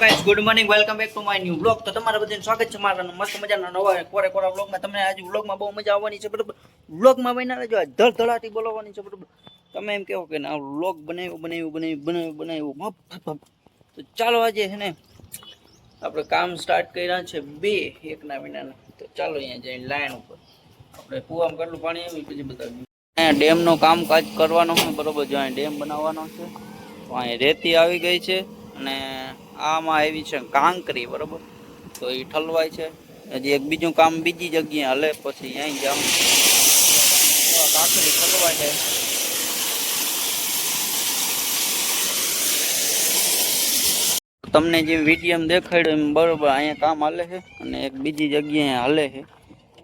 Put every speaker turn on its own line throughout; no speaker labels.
Guys good morning welcome back to my new blog. તો તમારા બધાનું સ્વાગત છે મારા મસ્ત મજાના નવા કોરા બ્લોગમાં. તમને આજે બ્લોગમાં બહુ મજા આવવાની છે બરોબર. બ્લોગમાં બન્યા રહેજો, ધડધડાટી બોલવાની છે બરોબર. તમે એમ કહો કે ના બ્લોગ બનાવ્યું. તો ચાલો આજે છે ને આપણે કામ સ્ટાર્ટ કર્યા છે બે એકના વિનાના. તો ચાલો અહીંયા જઈને લાઈન ઉપર આપણે કૂવામાં કેટલું પાણી આવ્યું પછી બતાવ્યું. અહીંયા ડેમનું કામકાજ કરવાનું છે બરોબર. જો અહીં ડેમ બનાવવાનો છે. તો અહીં રેતી આવી ગઈ છે અને આમાં આવી છે કાંકરી બરોબર. તો એ ઠલવાય છે. હજી એક બીજું કામ બીજી જગ્યાએ હાલે પછી અહીં જાઉં કાંકરી ઠલવાય છે. તમને જે વિડીયો દેખાડ્યો એમ બરોબર અહીંયા કામ હાલે છે અને એક બીજી જગ્યાએ હાલે છે.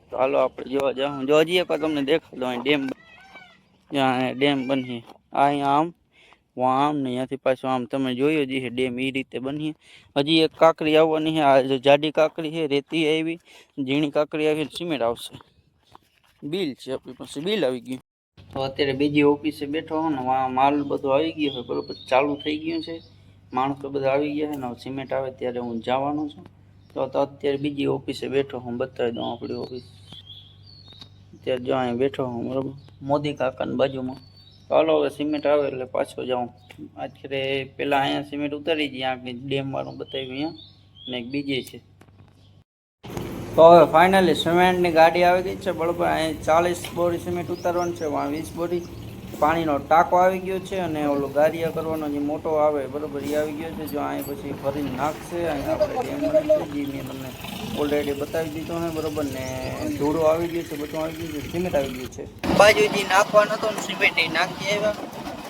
તો હાલો આપણે જોવા જાઉં. જો હજી એક તમને દેખાડો અહીં ડેમ, જ્યાં ડેમ બની અહીંયા આમ આમ ને અહીંયાથી પાછું આમ તમે જોયું જ છે ડેમ એ રીતે બની. હજી એક કાંકરી આવવાની છે. આ જાડી કાંકરી છે, રેતી આવી, ઝીણી કાંકરી આવી, સિમેન્ટ આવશે. બિલ છે આપણી પાસે, બિલ આવી ગયું. તો અત્યારે બીજી ઓફિસે બેઠો હો ને માલ બધો આવી ગયો છે બરોબર. ચાલુ થઈ ગયું છે, માણસો બધા આવી ગયા છે ને સિમેન્ટ આવે ત્યારે હું જવાનો છું. તો અત્યારે બીજી ઓફિસે બેઠો હું, બતાવી દઉં આપણી ઓફિસ. અત્યારે જો અહીં બેઠો હું બરોબર, મોદી કાકાની બાજુમાં. ચાલો હવે સિમેન્ટ આવે એટલે પાછો જાઉં. આખરે પેલા અહીંયા સિમેન્ટ ઉતારી જઈએ, આગળ ડેમ વાળું બતાવ્યું અહીંયા ને એક બીજી છે. તો હવે ફાઇનલી સિમેન્ટની ગાડી આવી ગઈ છે બરોબર. અહીં 40 બોરી સિમેન્ટ ઉતારવાનું છે, 20 બોરી પાણીનો ટાંકો આવી ગયો છે અને ઓલો ગારિયા કરવાનો જે મોટો આવે બરોબર એ આવી ગયો છે. જો અહીં પછી ફરીને નાખશે. અહીં આપણે ડેમ બને છે જે મેં તમને ઓલરેડી બતાવી દીધો છે બરોબર. ને ધૂળો આવી ગયો છે, બધું આવી ગયું છે, સિમેન્ટ આવી ગયું છે. બાજુ જે નાખવાનો હતો ને સિમેન્ટ એ નાખી આવ્યા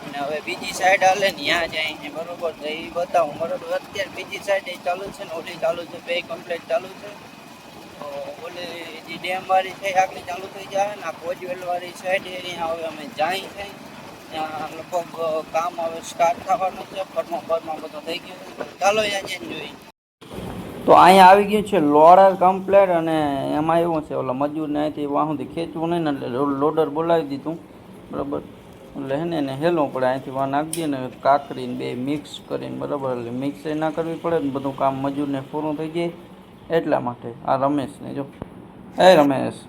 અને હવે બીજી સાઈડ હાલે ને ત્યાં જાય છે બરોબર. તો એ બતાવું બરોબર. અત્યારે બીજી સાઈડ એ ચાલુ છે ને ઓલી ચાલુ છે, બે કમ્પ્લીટ ચાલુ છે. તો ઓલી જે ડેમ વાળી છે આગળ ચાલુ થઈ જાય ને આ કોજવેલ વાળી સાઈડ અહીંયા હવે અમે જાય છે. ત્યાં લગભગ કામ હવે સ્ટાર્ટ થવાનું છે. ફરમાં બધું થઈ ગયું છે. ચાલો અહીંયા જઈને જોઈએ. તો અહીંયા આવી ગયું છે લોડર કમ્પ્લેટ અને એમાં એવું છે ઓલા મજૂરને અહીંથી વાહુથી ખેંચવું નહીં ને એટલે લોડર બોલાવી દીધું બરાબર. એટલે હે ને એને હેલવું પડે, અહીંથી વાહ નાખી દઈએ ને કાકરીને બે મિક્સ કરીને બરાબર. એટલે મિક્સ ના કરવી પડે ને બધું કામ મજૂરને પૂરું થઈ જાય એટલા માટે. આ રમેશને જો, એ રમેશ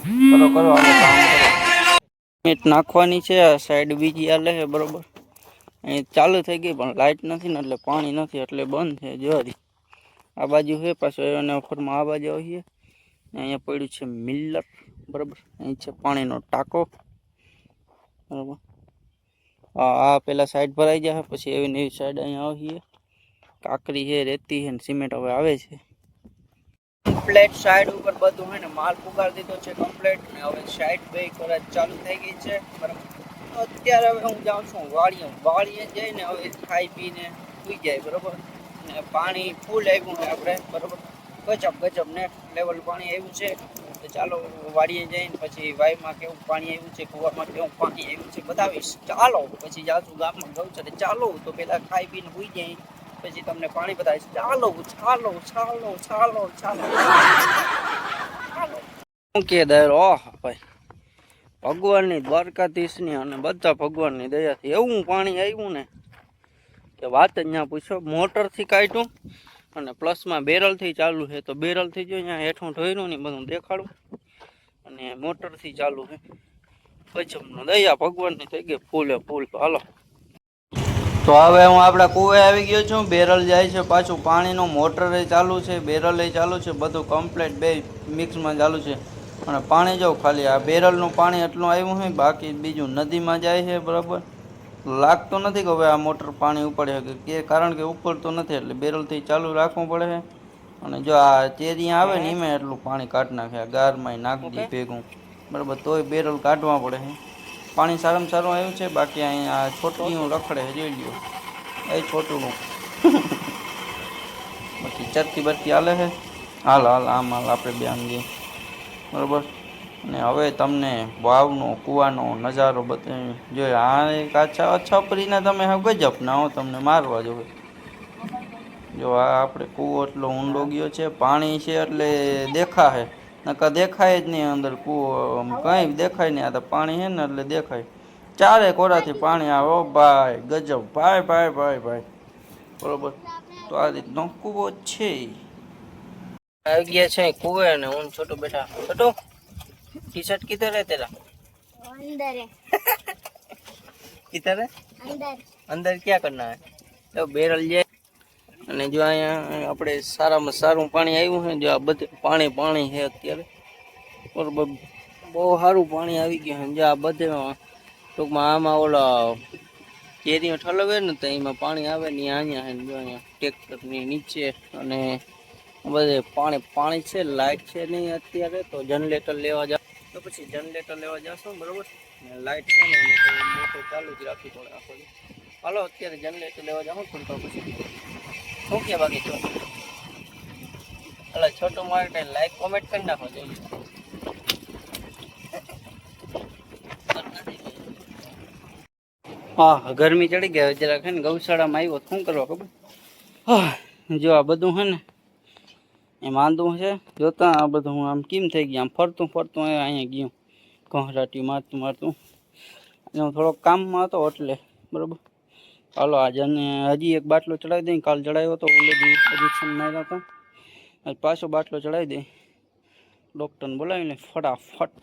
કરો કરો કામ કરો. મીટ નાખવાની છે. આ સાઈડ બીજી હાલે છે બરોબર. અહીં ચાલુ થઈ ગઈ પણ લાઇટ નથી ને એટલે પાણી નથી એટલે બંધ છે. જોરી આ બાજુ છે પાછું એને ઓફરમાં આ બાજુ આવીએ. અહીંયા પડ્યું છે મિલર બરાબર. અહીં છે પાણીનો ટાંકો બરાબર. આ પેલા સાઈડ ભરાઈ જાય પછી એવી એવી સાઈડ અહીંયા આવીએ. કાકરી છે, રેતી છે ને સિમેન્ટ હવે આવે છે. કમ્પ્લેટ સાઈડ ઉપર બધું હોય ને માલ પુગાડી દીધો છે કમ્પ્લેટ. ને હવે સાઈડ બે કરાજ ચાલુ થઈ ગઈ છે બરાબર. અત્યારે હવે હું જાઉં છું વાળીએ જઈને હવે ખાઈ પીને સુઈ જાય બરાબર. ને પાણી ફૂલ આવ્યું છે આપણે બરાબર. ગજબ ને લેવલ પાણી આવ્યું છે. તો ચાલો વાડીએ જઈને પછી વાયમાં કેવું પાણી આવ્યું છે, કૂવામાં કેવું પાણી આવ્યું છે બતાવીશ. ચાલો પછી જાશું ગામમાં ગૌચરે. ચાલો તો પેલા ખાઈ પીને સુઈ જાય પછી તમને પાણી બતાવીશ. ચાલો ચાલો ચાલો ચાલો ચાલો શું કે દર ઓહ ભાઈ, ભગવાનની દ્વારકાધીશની અને બધા ભગવાનની દયાથી એવું પાણી આવ્યું ને કે વાત જ ના પૂછો. મોટરથી કાઢ્યું અને પ્લસમાં બેરલથી ચાલુ છે. તો બેરલથી જો અહીંયા હેઠું ઢોર્યું ને બધું દેખાડું અને મોટરથી ચાલુ છે. ગજબનો દયા ભગવાનની થઈ ગઈ ફૂલે ફૂલ. તો હાલો તો હવે હું આપણા કૂવે આવી ગયો છું. બેરલ જાય છે પાછું પાણીનું, મોટર ચાલુ છે, બેરલ ચાલુ છે, બધું કમ્પ્લીટ બે મિક્સમાં ચાલુ છે. અને પાણી જો ખાલી આ બેરલનું પાણી એટલું આવ્યું છે, બાકી બીજું નદીમાં જાય છે બરાબર. લાગતું નથી કે હવે આ મોટર પાણી ઉપાડે કે કારણ કે ઉપડતું નથી એટલે બેરલથી ચાલુ રાખવું પડે છે. અને જો આ ચેરી આવે ને એમાં એટલું પાણી કાઢી નાખે, ગારમાં નાખી દે ભેગું બરાબર. તોય બેરલ કાઢવા પડે છે. પાણી સારામાં સારું આવ્યું છે. બાકી અહીંયા છોટકીનું રખડે છે, જોઈ લ્યો એ છોટું બાકી ચરતી બરતી હાલે છે. હાલ આમ હાલ આપણે બે આમ જઈએ બરાબર. અને હવે તમને વાવનો કૂવાનો નજારો બતાવી જોઈએ. આ એક આ છપરીને તમે હવે ગજબ ના હો, તમને મારવા જોવે. જો આ આપણે કૂવો એટલો ઊંડો ગયો છે, પાણી છે એટલે દેખાશે, નકર દેખાય જ નહીં અંદર કૂવો કંઈ દેખાય નહીં. આ તો પાણી છે ને એટલે દેખાય. ચારે કોરાથી પાણી આવે ભાઈ, ગજબ ભાઈ ભાઈ ભાઈ ભાઈ બરોબર. તો આ રીતનો કૂવો છે. આવી ગયા છે કુએ અને હું છોટો બેટા. છોટો टी शर्ट किधर है तेरा? अंदर है. किधर है? अंदर. अंदर क्या करना है? तो બેરલ જાય અને જો અહીંયા આપણે સારામાં સારું પાણી આવ્યું છે. જો આ બધે પાણી પાણી છે અત્યારે બરોબર. બહુ સારું પાણી આવી ગયું છે. જો આ બધે ટૂંકમાં આમાં ઓલા કેરીઓ ઠલવે ને તો એમાં પાણી આવે ને અહીંયા છે. જો અહીંયા ટ્રેક્ટરની નીચે અને બધે પાણી પાણી છે. લાઇટ છે નહીં અત્યારે તો જનરેટર લેવા જાવ તો પછી જનરેટર લેવા જશો બરોબર. લાઇટ છે ને તો મોટર ચાલુ જ રાખવી પડે આખો. હાલો અત્યારે જનરેટર લેવા જાવ પણ તો પછી શું કે બાકી તો એટલે છોટું માટે લાઈક કોમેન્ટ કરી નાખો. જોઈએ હા ગરમી ચડી ગયા જરાક છે ને. ગૌશાળામાં આવ્યો શું કરવા ખબર. હા જો આ બધું છે ને એ માંદું છે. જોતા આ બધું હું આમ કેમ થઈ ગયા આમ ફરતું ફરતું અહીંયા ગયું ઘોંઘરાટી મારતું મારતું. હું થોડોક કામમાં હતો એટલે બરાબર. હાલો આજે હજી એક બાટલો ચડાવી દઈ. કાલ ચડાવ્યો હતો ઓલરેડી ઇન્જેક્શન માર્યા હતા. આજ પાછો બાટલો ચડાવી દે. ડૉક્ટરને બોલાવીને ફટાફટ.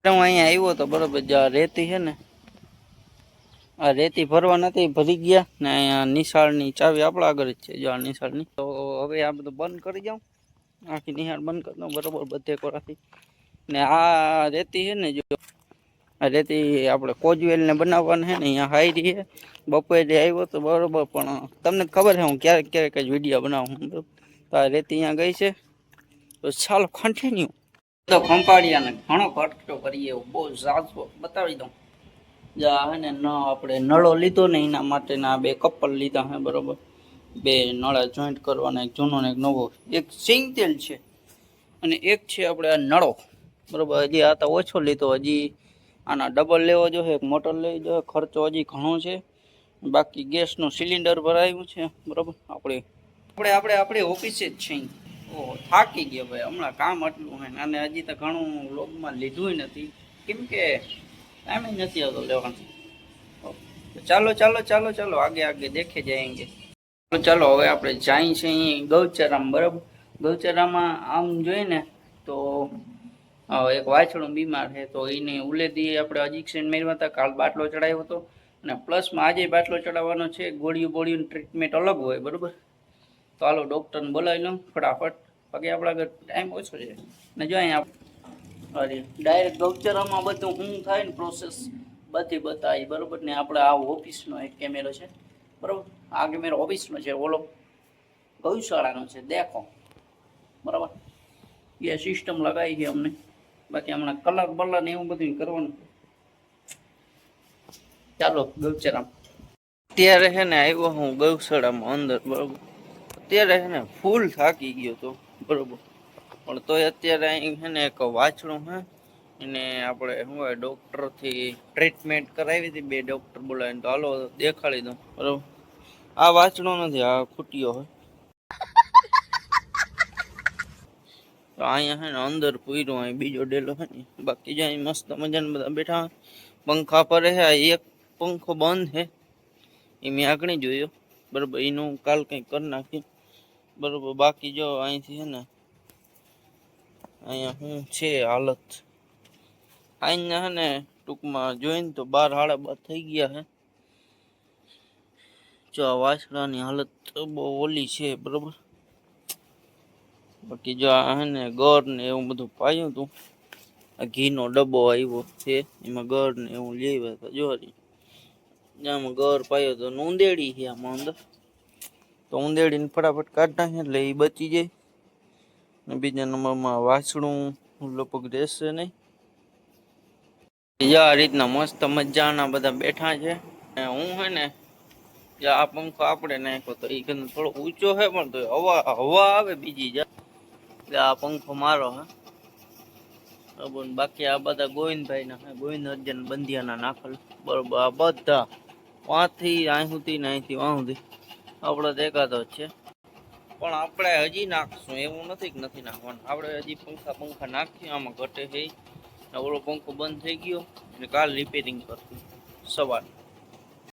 હું અહીંયા આવ્યો હતો બરોબર. જ્યાં રેતી છે ને આ રેતી ભરવા નથી ભરી ગયા ને. અહીંયા નિશાળની ચાવી આપણા આગળ જ છે. જો આ નિશાળની તો હવે આ બધું બંધ કરી જાઉં. આખી નિહાળ બંધ કરી દઉં બરોબર બધે કોરાથી. ને આ રેતી છે ને જો આ રેતી આપણે કોજવેલને બનાવવાના છે ને અહીંયા હાઈરી છે. બપોરે આવ્યો તો બરોબર પણ તમને ખબર છે હું ક્યારેક ક્યારેક જ વિડીયો બનાવું બરોબર. તો આ રેતી અહીંયા ગઈ છે તો ચાલો કન્ટિન્યુ. તો ખંપાળિયાને ઘણો ખર્ચો કરીએ એવું બહુ ઝાઝો બતાવી દઉં. જ્યાં હે ને ન આપણે નળો લીધો ને એના માટેના બે કપલ લીધા હે બરોબર. બે નળા જોઈન્ટ કરવાના, એક જૂનો ને એક નવો. એક સિંગ તેલ છે અને એક છે આપણે આ નળો બરોબર. હજી આ તો ઓછો લીધો. હજી આના ડબલ લેવો જોઈએ. એક મોટર લેવી જોઈએ. ખર્ચો હજી ઘણો છે. બાકી ગેસનું સિલિન્ડર ભરાયું છે બરોબર. આપણે ઓફિસે જ છીએ. ઓહો થાકી ગયો ભાઈ હમણાં કામ આટલું હોય અને હજી તો ઘણું લોગમાં લીધું નથી કેમ કે ટાઈમ જ નથી આવતો લેવાનું. ચાલો ચાલો ચાલો ચાલો આગે આગે દેખે જાયંગે. ચાલો હવે આપણે જાય છે અહીં ગૌચરામાં બરાબર. ગૌચરામાં આમ જોઈએ ને તો એક વાછડું બીમાર છે તો એને ઉલેદી આપણે ઇન્જેક્શન માર્યા હતા. કાલ બાટલો ચડાવ્યો હતો અને પ્લસમાં આજે બાટલો ચડાવવાનો છે. ગોળીઓની ટ્રીટમેન્ટ અલગ હોય બરાબર. તો હાલો ડૉક્ટરને બોલાવી લઉં ફટાફટ. બાકી આપણા આગળ ટાઈમ ઓછો છે ને. જો અહીંયા અરે ડાયરેક્ટ ગૌચરામાં બધું શું થાય ને પ્રોસેસ બધી બતાવી બરાબર. ને આપણે આ ઓફિસનો એક કેમેરો છે બરાબર. આ કેમેરો ઓફિસનો છે. ઓલો ગૌશાળાનો છે દેખો બરાબર. એ સિસ્ટમ લગાવી છે અમને. બાકી હમણાં કલર બલર ને એવું બધું કરવાનું. ચાલો ગૌચરામાં અત્યારે છે ને આવ્યો હું ગૌશાળામાં અંદર બરાબર. અત્યારે છે ને ફૂલ થાકી ગયો તો બરોબર. પણ તોય અત્યારે અહીં છે ને એક વાછડું હે એને આપણે શું હોય ડૉક્ટરથી ટ્રીટમેન્ટ કરાવી હતી. બે ડૉક્ટર બોલાવીને તો હાલો દેખાડી દઉં બરાબર. આ વાછડો નથી આ ખૂટ્યો હોય. તો અહીંયા છે ને અંદર પૂર્યો અહીં બીજો ડેલો છે ને. બાકી જાય મસ્ત મજાને બધા બેઠા પંખા પર છે. એક પંખો બંધ છે એ મેં આગળ જોયો બરાબર. એનું કાલ કંઈક કરી નાખી બરોબર. બાકી જો અહીંથી છે ને અહીંયા શું છે હાલત અહીંના છે ને ટૂંકમાં જોઈને તો 12 સાડા 12 થઈ ગયા છે. જો આ વાછડાની હાલત બહુ ઓલી છે બરોબર. બાકી જો આ છે ને ગર ને એવું બધું પાયું હતું. આ ઘીનો ડબ્બો આવ્યો છે એમાં ગર ને એવું લેવા હતા. જો આમાં ગર પાયો તો ઉંદેડી છે આમાં અંદર. તો ઉંદેડીને ફટાફટ કાઢ નાખે એટલે એ બચી જાય. ને બીજા નંબરમાં વાછડું લગભગ રહેશે નહીં. આ રીતના મસ્ત મજાના બધા બેઠા છે. હું છે ને આ પંખો આપણે નાખ્યો તો એ થોડો ઊંચો છે પણ તો હવા આવે બીજી એટલે આ પંખો મારો હે બરોબર. બાકી આ બધા ગોવિંદભાઈના હે. ગોવિંદ અર્જન બંધિયાના નાખેલ બરોબર. આ બધા વાંથી અહીં સુધી ને અહીંથી વાં સુધી આપણો દેખાતો જ છે. પણ આપણે હજી નાખશું, એવું નથી કે નથી નાખવાનું. આપણે હજી પંખા નાખીએ, આમાં ઘટે છે. ઓલો પંખો બંધ થઈ ગયો અને કાલ રિપેરિંગ કરશું સવાર.